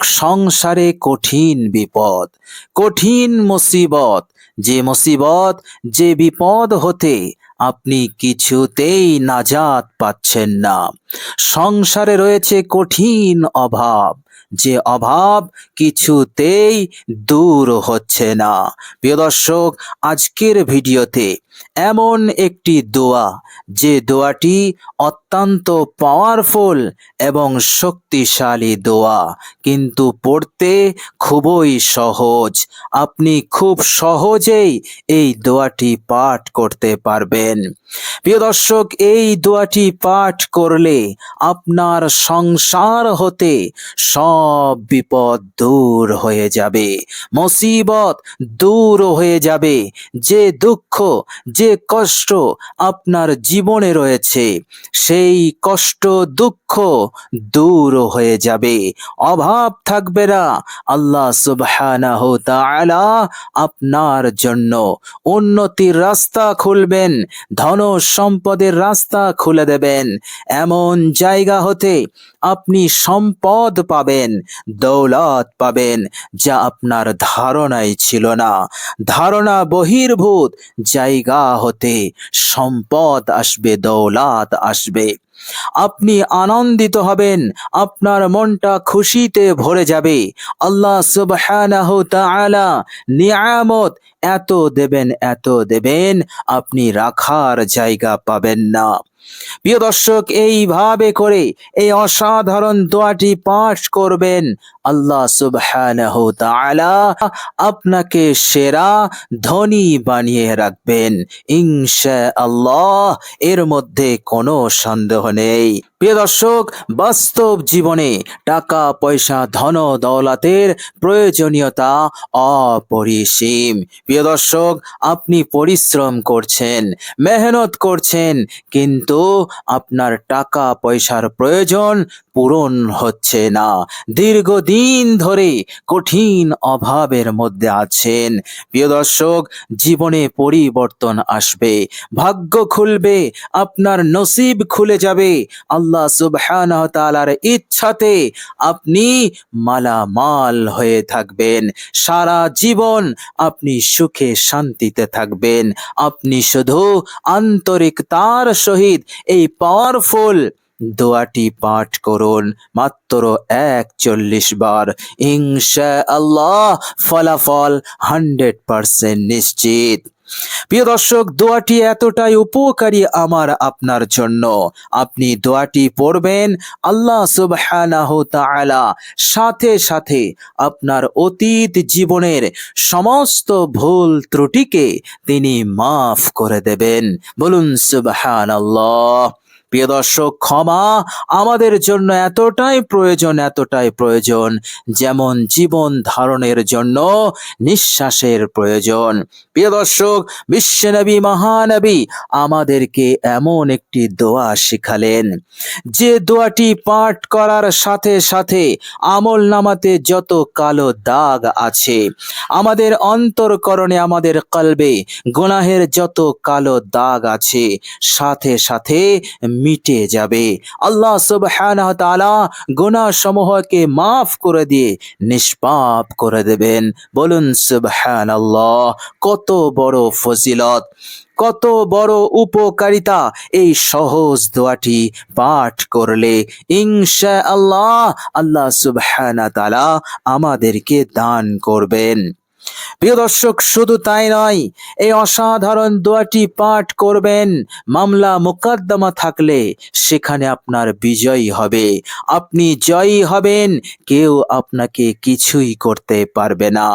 সংসারে কঠিন বিপদ, কঠিন মুসিবত, যে মুসিবত, যে বিপদ হতে আপনি কিছুতেই নাজাত পাচ্ছেন না। সংসারে রয়েছে কঠিন অভাব, যে অভাব কিছুতেই দূর হচ্ছে না। প্রিয় দর্শক, আজকের ভিডিওতে এমন একটি দোয়া, যে দোয়াটি অত্যন্ত পাওয়ারফুল এবং শক্তিশালী দোয়া, কিন্তু পড়তে খুবই সহজ। আপনি খুব সহজেই এই দোয়াটি পাঠ করতে পারবেন। প্রিয় দর্শক, এই দোয়াটি পাঠ করলে আপনার সংসার হতে সব বিপদ দূর হয়ে যাবে, মুসিবত দূর হয়ে যাবে। যে দুঃখ, যে কষ্ট আপনার জীবনে রয়েছে, সেই কষ্ট দুঃখ দূর হয়ে যাবে, অভাব থাকবে না। আল্লাহ সুবহানাহু তাআলা আপনার জন্য উন্নতির রাস্তা খুলবেন, ধন সম্পদের রাস্তা খুলে দেবেন। এমন জায়গা হতে আপনি সম্পদ পাবেন, দৌলত পাবেন, যা আপনার ধারণাই ছিল না। ধারণা বহির্ভূত জায়গা হতে সম্পদ আসবে, দৌলত আসবে। আপনি আনন্দিত হবেন, আপনার মনটা খুশিতে ভরে যাবে। আল্লাহ সুবহানাহু তাআলা নিয়ামত এত দেবেন, এত দেবেন, আপনি রাখার জায়গা পাবেন না। প্রিয় দর্শক, এইভাবে করে এই অসাধারণ দোয়াটি পাঠ করবেন, আল্লাহ সুবহানাহু তাআলা আপনাকে সেরা ধনী বানিয়ে রাখবেন ইনশাআল্লাহ। এর মধ্যে কোনো সন্দেহ নেই। প্রিয় দর্শক, বাস্তব জীবনে টাকা পয়সা ধন দৌলতের প্রয়োজনীয়তা অপরিসীম। প্রিয় দর্শক, আপনি পরিশ্রম করছেন, মেহনত করছেন, কিন্তু আপনার টাকা পয়সার প্রয়োজন পূরণ হচ্ছে না। দীর্ঘদিন ধরে কঠিন অভাবের মধ্যে আছেন। প্রিয় দর্শক, জীবনে পরিবর্তন আসবে, ভাগ্য খুলবে, আপনার নসিব খুলে যাবে। আল্লাহ সুবহানাহু তাআলার ইচ্ছাতে আপনি মালামাল হয়ে থাকবেন। সারা জীবন আপনি সুখে শান্তিতে থাকবেন। আপনি শুধু আন্তরিকতার সহিত এই পাওয়ারফুল দোয়াটি পাঠ করুন, মাত্র 41 বার। ইনশাআল্লাহ ফলাফল 100% নিশ্চিত। প্রিয় দর্শক, দোয়াটি এতটাই উপকারী আমার আপনার জন্য। আপনি দোয়াটি পড়বেন, আল্লাহ সুবহানাহু তাআলা সাথে সাথে আপনার অতীত জীবনের সমস্ত ভুল ত্রুটিকে তিনি মাফ করে দেবেন। বলুন সুবহানাল্লাহ। প্রিয় দর্শক, ক্ষমা আমাদের জন্য এতটাই প্রয়োজন, এতটাই প্রয়োজন, যেমন জীবন ধারণের জন্য নিঃশ্বাসের প্রয়োজন। প্রিয় দর্শক, বিশ্বনবী মহানবী আমাদেরকে এমন একটি দোয়া শিখালেন, যে দোয়াটি পাঠ করার সাথে সাথে আমল নামাতে যত কালো দাগ আছে, আমাদের অন্তরকরণে, আমাদের কলবে গুনাহের যত কালো দাগ আছে, সাথে সাথে মিটে যাবে। আল্লাহ সুবহানাহু তাআলা গুনাহ সমূহকে মাফ করে দিয়ে নিষ্পাপ করে দেবেন। বলুন সুবহানাল্লাহ। কত বড় ফজিলত, কত বড় উপকারিতা এই সহজ দোয়াটি পাঠ করলে ইনশাআল্লাহ আল্লাহ সুবহানাহু তাআলা আমাদেরকে দান করবেন। প্রিয় দর্শক, শুধু তাই নয়, এই অসাধারণ দোয়াটি পাঠ করবেন, মামলা মোকদ্দমা থাকলে সেখানে আপনার বিজয়ী হবে, আপনি জয়ী হবেন, কেউ আপনাকে কিছুই করতে পারবে না।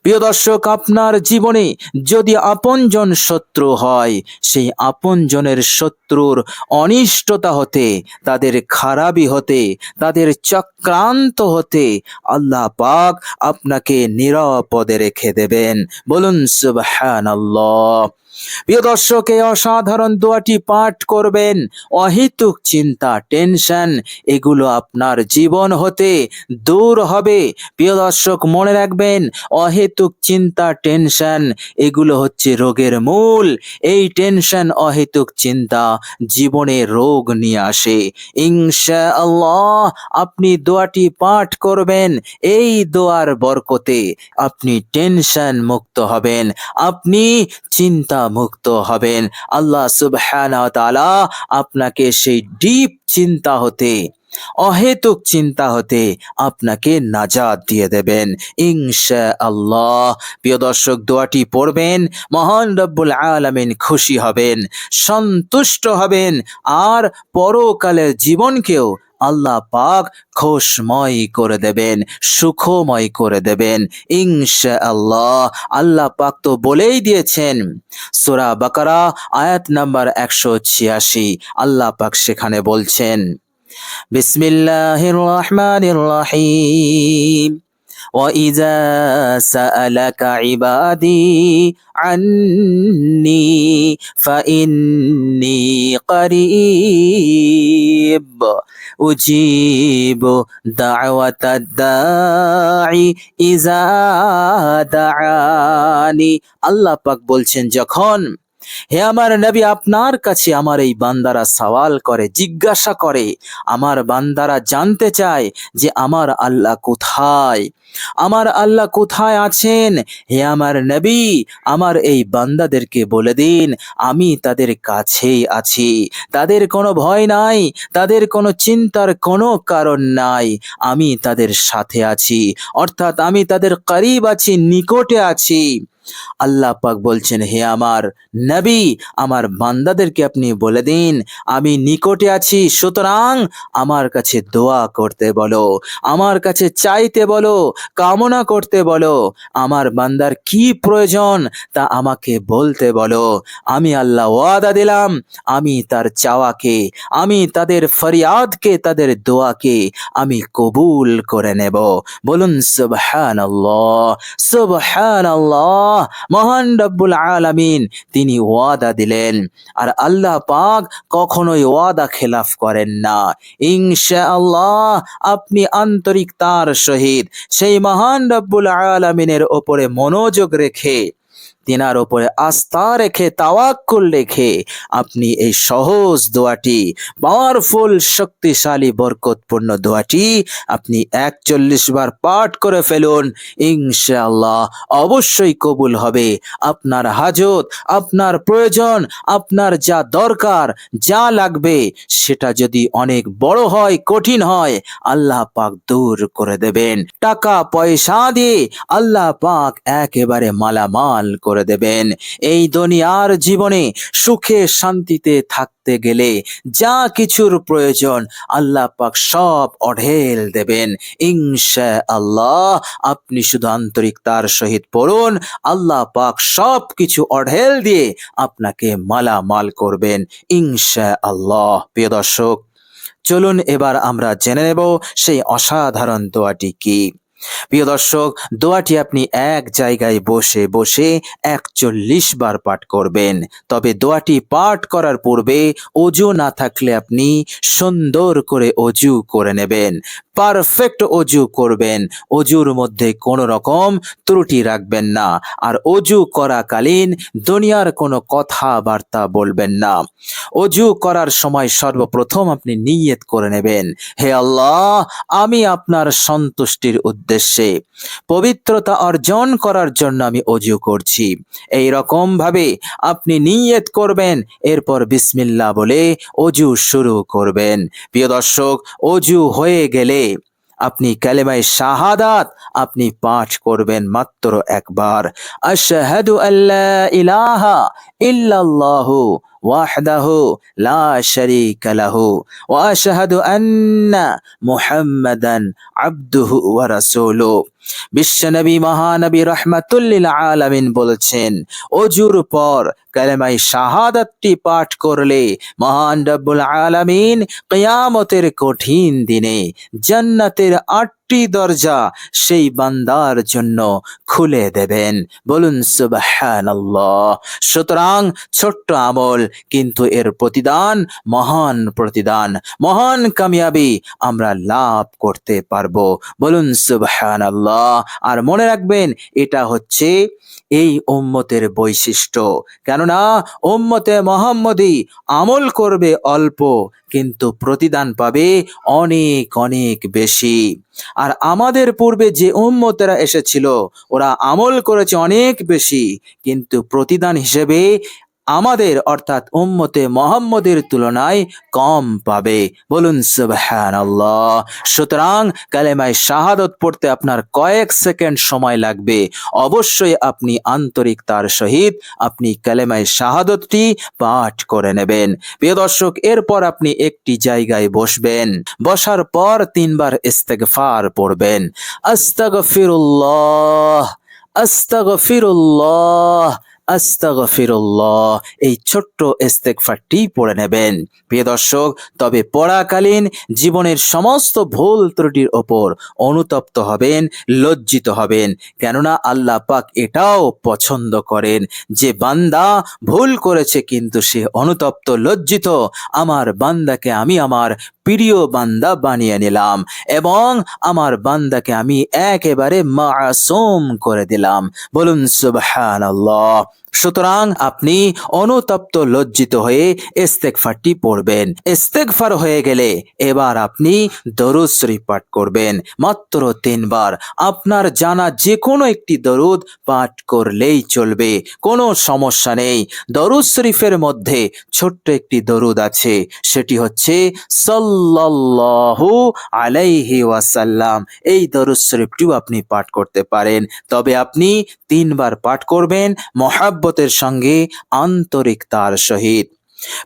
প্রিয় দর্শক, আপনার জীবনে যদি আপনজন শত্রু হয়, সেই আপনজনের শত্রুর অনিষ্টতা হতে, তাদের খারাপি হতে, তাদের চক্রান্ত হতে আল্লাহ পাক আপনাকে নিরাপদে রেখে দেবেন। বলুন সুবহানাল্লাহ। প্রিয় দর্শক, এই অসাধারণ দোয়াটি পাঠ করবেন। অহেতুক চিন্তা, টেনশন এগুলো আপনার জীবন হতে দূর হবে। প্রিয় দর্শক, মনে রাখবেন, অহেতুক চিন্তা, টেনশন এগুলো হচ্ছে রোগের মূল। এই টেনশন, অহেতুক চিন্তা জীবনে রোগ নিয়ে আসে। ইনশাআল্লাহ আপনি দোয়াটি পাঠ করবেন, এই দোয়ার বরকতে আপনি টেনশন মুক্ত হবেন, আপনি চিন্তা মুক্ত হবেন। আল্লাহ সুবহানাহু ওয়া তাআলা আপনাকে সেই ডিপ চিন্তা হতে, অহেতুক চিন্তা হতে আপনাকে নাজাত দিয়ে দেবেন ইনশাআল্লাহ। প্রিয় দর্শক, দোয়াটি পড়বেন, মহান রব্বুল আলামিন খুশি হবেন, সন্তুষ্ট হবেন, আর পরকালের জীবনকেও আল্লাহ পাক খুশময় করে দেবেন, সুখময় করে দেবেন ইনশাআল্লাহ। আল্লাহ পাক তো বলেই দিয়েছেন, সূরা বাকারা আয়াত নাম্বার 186, আল্লাহ পাক সেখানে বলছেন, বিসমিল্লাহির রহমানির রহিম, وَإِذَا سَأَلَكَ عِبَادِي عَنِّي فَإِنِّي قَرِيبٌ أُجِيبُ دَعْوَةَ الدَّاعِ إِذَا دَعَانِ। আল্লাহ পাক বলছেন, যখন হে আমার নবী, আপনার কাছে আমার এই বান্দারা সওয়াল করে, জিজ্ঞাসা করে, আমার বান্দারা জানতে চায় যে আমার আল্লাহ কোথায়, আমার আল্লাহ কোথায় আছেন। হে আমার নবী, আমার এই বান্দাদেরকে বলে দিন, আমি তাদের কাছেই আছি, তাদের কোনো ভয় নাই, তাদের কোনো চিন্তার কোনো কারণ নাই, আমি তাদের সাথে আছি, অর্থাৎ আমি তাদের করিব আছি, নিকটে আছি। আল্লাহ পাক বলছেন, হে আমার নবী, আমার বান্দাদেরকে আপনি বলে দিন, আমি নিকটে আছি, সুতরাং আমার কাছে দোয়া করতে বলো, আমার কাছে চাইতে বলো, কামনা করতে বলো। আমার বান্দার কি প্রয়োজন তা আমাকে বলতে বলো। আমি আল্লাহ ওয়াদা দিলাম, আমি তার চাওয়াকে, আমি তাদের ফরিয়াদকে, তাদের দোয়াকে আমি কবুল করে নেব। বলুন সুবহানাল্লাহ, সুবহানাল্লাহ। মহান রব্বুল আলামিন তিনি ওয়াদা দিলেন, আর আল্লাহ পাক কখনোই ওয়াদা খেলাফ করেন না। ইনশাআল্লাহ আপনি আন্তরিকতার সহিত সেই মহান রব্বুল আলামিনের ওপরে মনোযোগ রেখে, তিনার উপরে আস্থা রেখে, তাওয়াক্কুল রেখে আপনি এই সহজ দোয়াটি, পাওয়ারফুল, শক্তিশালী, বরকতপূর্ণ দোয়াটি আপনি 41 বার পাঠ করে ফেলুন। ইনশাআল্লাহ অবশ্যই কবুল হবে। আপনার হাজত, আপনার প্রয়োজন, আপনার যা দরকার, যা লাগবে, সেটা যদি অনেক বড় হয়, কঠিন হয়, আল্লাহ পাক দূর করে দেবেন। টাকা পয়সা দিয়ে আল্লাহ পাক একেবারে মালামাল করে দেবেন। এই দুনিয়ার জীবনে সুখে শান্তিতে থাকতে গেলে যা কিছুর প্রয়োজন আল্লাহ পাক সব অঢেল দেবেন ইনশাআল্লাহ। আপনি শুধু আন্তরিকতার সহিত পড়ুন, আল্লাহ পাক সব কিছু অঢেল দিয়ে আপনাকে মালামাল করবেন ইনশাআল্লাহ। প্রিয় দর্শক, চলুন এবার আমরা জেনে নেব সেই অসাধারণ দোয়াটি কি। প্রিয় দর্শক, দোয়াটি আপনি এক জায়গায় বসে বসে 41 বার পাঠ করবেন। তবে দোয়াটি পাঠ করার পূর্বে অজু না থাকলে আপনি সুন্দর করে অজু করে নেবেন, পারফেক্ট অজু করবেন, অজুর মধ্যে কোনো রকম ত্রুটি রাখবেন না। আর অজু করাকালীন দুনিয়ার কোনো কথাবার্তা বলবেন না। অজু করার সময় সর্বপ্রথম আপনি নিয়ত করে নেবেন, হে আল্লাহ, আমি আপনার সন্তুষ্টির উদ্দেশ্যে পবিত্রতা অর্জন করার জন্য আমি অজু করছি। এই রকম ভাবে আপনি নিয়ত করবেন, এরপর বিসমিল্লাহ বলে অজু শুরু করবেন। প্রিয় দর্শক, অজু হয়ে গেলে আপনি কালেমায়ে শাহাদাত আপনি পাঠ করবেন মাত্র একবার, আশহাদু আল্লা ইলাহা ইল্লাল্লাহু ওয়াহদাহু লা শারীকা লাহু ওয়া আশহাদু আন্না মুহাম্মাদান আবদুহু ওয়া রাসূলুহু। বিশ্বনবী মহানবী রাহমাতুল লিল আলামিন বলছেন, অজুর পর কালেমায়ে শাহাদাতটি পাঠ করলে মহান রব্বুল আলামিন কিয়ামতের কঠিন দিনে জান্নাতের 8 100টি দরজা সেই বান্দার জন্য খুলে দেবেন। বলুন সুবহানাল্লাহ। সুতরাং ছোট্ট আমল, কিন্তু এর প্রতিদান মহান প্রতিদান, মহান কামিয়াবি আমরা লাভ করতে পারবো। বলুন সুবহানাল্লাহ। আর মনে রাখবেন, এটা হচ্ছে এই উম্মতের বৈশিষ্ট্য। কেননা উম্মতে মুহাম্মদী আমল করবে অল্প, কিন্তু প্রতিদান পাবে অনেক অনেক বেশি। আর আমাদের পূর্বে যে উম্মতেরা এসেছিল, ওরা আমল করেছে অনেক বেশি, কিন্তু প্রতিদান হিসেবে আমাদের অর্থাৎ উম্মতে মুহাম্মদের তুলনায় কম পাবে। বলুন সুবহানাল্লাহ। সুতরাং কালেমায়ে শাহাদত পড়তে আপনার কয়েক সেকেন্ড সময় লাগবে। অবশ্যই আপনি আন্তরিকতার সহিত আপনি কালেমায়ে শাহাদতটি পাঠ করে নেবেন। প্রিয় দর্শক, এরপর আপনি একটি জায়গায় বসবেন। বসার পর 3 বার ইস্তেগফার পড়বেন। আস্তাগফিরুল্লাহ, আস্তাগফিরুল্লাহ, আস্তাগফিরুল্লাহ। এই ছোট্ট ইস্তেগফারটি পড়ে নেবেন। প্রিয় দর্শক, তবে পড়াকালীন জীবনের সমস্ত ভুল ত্রুটির ওপর অনুতপ্ত হবেন, লজ্জিত হবেন। কেননা আল্লাহ পাক এটাও পছন্দ করেন যে বান্দা ভুল করেছে কিন্তু সে অনুতপ্ত, লজ্জিত। আমার বান্দাকে আমি আমার প্রিয় বান্দা বানিয়ে নিলাম এবং আমার বান্দাকে আমি একেবারে মাসুম করে দিলাম। বলুন সুবহানাল্লাহ। সুতরাং আপনি অনুতপ্ত, লজ্জিত হয়ে ইস্তেগফারটি পড়বেন। ইস্তেগফার হয়ে গেলে এবার আপনি দরুদ শরীফ পাঠ করবেন মাত্র 3 বার। আপনার জানা যে কোনো একটি দরুদ পাঠ করলেই চলবে, কোনো সমস্যা নেই। দরুদ শরীফের মধ্যে ছোট্ট একটি দরুদ আছে, সেটি হচ্ছে সাল্লাল্লাহু আলাইহি ওয়াসাল্লাম। এই দরুদ শরীফটিও আপনি পাঠ করতে পারেন, তবে আপনি 3 বার পাঠ করবেন মহাব্বতের সঙ্গে, আন্তরিকতার সহিত।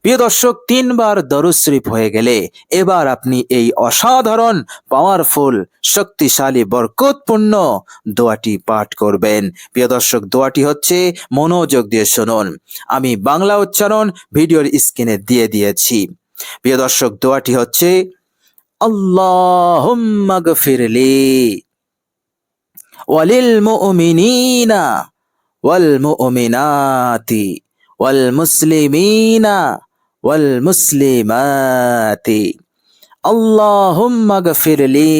প্রিয় দর্শক, 3 বার দরুদ শরীফ হয়ে গেলে এবার আপনি এই অসাধারণ, পাওয়ারফুল, শক্তিশালী, বরকতপূর্ণ দোয়াটি পাঠ করবেন। প্রিয় দর্শক, দোয়াটি হচ্ছে, মনোযোগ দিয়ে শুনুন, আমি বাংলা উচ্চারণ ভিডিওর স্ক্রিনে দিয়ে দিয়েছি। প্রিয় দর্শক, দোয়াটি হচ্ছে, আল্লাহুম্মা গফিরলি ওয়ালিল মুমিনিনা ওয়াল মুমিনাতি ওয়াল মুসলিমিনা ওয়াল মুসলিমাতি। আল্লাহুম্মা গফিরলি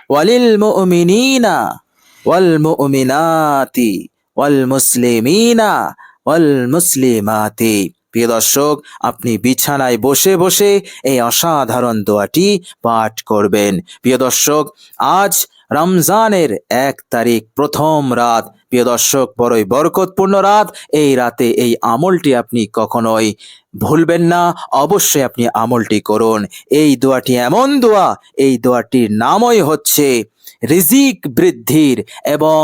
ওয়ালিল মুমিনিনা ওয়াল মুমিনাতি ওয়াল মুসলিমিনা ওয়াল মুসলিমাতি। প্রিয় দর্শক, আপনি বিছানায় বসে বসে এই অসাধারণ দোয়াটি পাঠ করবেন। প্রিয় দর্শক, আজ রমজানের 1 তারিখ, প্রথম রাত। প্রিয় দর্শক, বড়ই বরকতপূর্ণ রাত। এই রাতে এই আমলটি আপনি কখনোই ভুলবেন না, অবশ্যই আপনি আমলটি করুন। এই দোয়াটি এমন দোয়া, এই দোয়াটির নামই হচ্ছে রিজিক বৃদ্ধির এবং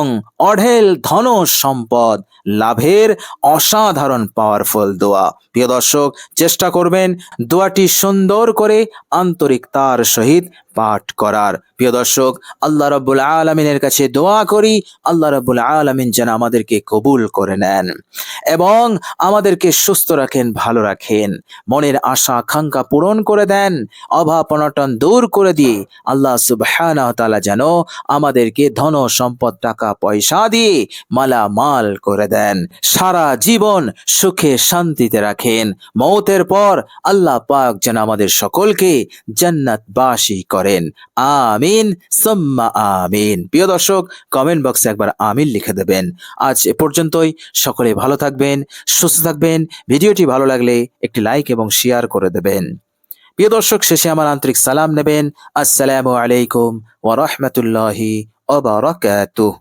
অঢেল ধন সম্পদ লাভের অসাধারণ পাওয়ারফুল দোয়া। প্রিয় দর্শক, চেষ্টা করবেন দোয়াটি সুন্দর করে আন্তরিকতার সহিত পাঠ করার। প্রিয় দর্শক, আল্লাহ রাব্বুল আলামিনের কাছে দোয়া করি, আল্লাহ রাব্বুল আলামিন যেন আমাদেরকে কবুল করে নেন এবং আমাদেরকে সুস্থ রাখেন, ভালো রাখেন, মনের আশা আকাঙ্ক্ষা পূরণ করে দেন, অভাব অনটন দূর করে দিয়ে আল্লাহ সুবহানাহু ওয়া তাআলা যেন আমাদেরকে ধন সম্পদ, টাকা পয়সা দিয়ে মালামাল করে দেন, সারা জীবন সুখে শান্তিতে রাখেন। মওতের পর আল্লাহ পাক যেন আমাদের সকলকে জান্নাতবাসী করেন। আমিন সুম্মা আমিন। প্রিয় দর্শক, কমেন্ট বক্সে একবার আমিন লিখে দেবেন। আজ এ পর্যন্তই। সকলে ভালো থাকবেন, সুস্থ থাকবেন। ভিডিওটি ভালো লাগলে একটি লাইক এবং শেয়ার করে দেবেন। প্রিয় দর্শক, শেষে আমার আন্তরিক সালাম নেবেন। আসসালামু আলাইকুম ওয়া রাহমাতুল্লাহি ওয়া বারাকাতুহু।